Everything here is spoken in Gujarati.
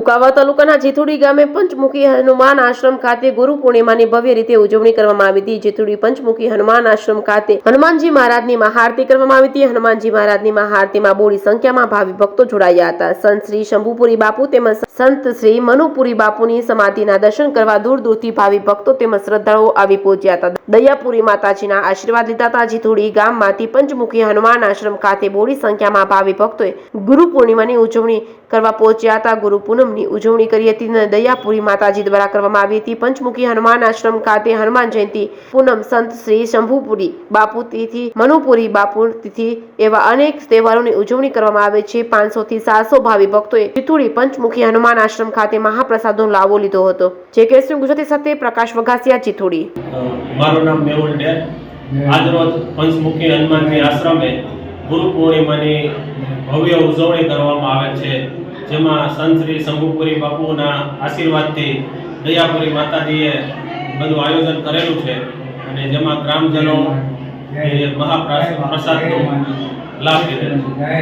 કુંકાવા તાલુકાના જેથુડી ગામે પંચમુખી હનુમાન આશ્રમ ખાતે ગુરુ પૂર્ણિમાની ભવ્ય રીતે ઉજવણી કરવામાં આવી હતી। જેથુડી પંચમુખી હનુમાન આશ્રમ ખાતે હનુમાનજી મહારાજની મહાઆરતી કરવામાં આવી હતી। હનુમાનજી મહારાજની મહાઆરતીમાં બોડી સંખ્યામાં ભાવિ ભક્તો જોડાયા હતા। સંત શ્રી શંભુપુરી બાપુ તેમજ સંત શ્રી મનુપુરી બાપુની સમાધિના દર્શન કરવા દૂર દૂરથી ભાવિ ભક્તો તેમજ શ્રદ્ધાળુઓ આવી પહોંચ્યા હતા। દયાપુરી માતાજીના આશીર્વાદ લીધા હતા। જેથુડી ગામમાંથી પંચમુખી હનુમાન આશ્રમ ખાતે બોડી સંખ્યામાં ભાવિ ભક્તોએ ગુરુ પૂર્ણિમાની ઉજવણી કરવા પહોંચ્યા હતા। ગુરુ પૂનમની ઉજવણી કરી હતી અને દયાપુરી માતાજી દ્વારા કરવામાં આવી હતી। પંચમુખી હનુમાન આશ્રમ ખાતે હનુમાન જયંતિ, પૂનમ, સંત શ્રી શંભુપુરી બાપુ તિથિ, મનુપુરી બાપુ તિથિ એવા અનેક તહેવારોની ઉજવણી કરવામાં આવે છે। 500 થી 700 ભાવિ ભક્તોએ જેથુડી પંચમુખી હનુમાન આશ્રમ ખાતે મહાપ્રસાદનો લાવો લીધો હતો। જે કેસરી ગુજરાતી સાથે પ્રકાશ વઘાસિયા, જેથુડી। મારું નામ મેહુલ ડેર। આજરોજ પંચમુખી હનુમાનજી આશ્રમે ગુરુ પૂર્ણિમાની ભવ્ય ઉજવણી કરવામાં આવે છે, જેમાં સંત શ્રી શંભુપુરી બાપુના આશીર્વાદથી દયાપુરી માતાજીએ બધું આયોજન કરેલું છે અને જેમાં ગ્રામજનો મહાપ્રસાદનો લાભ લીધેલો છે।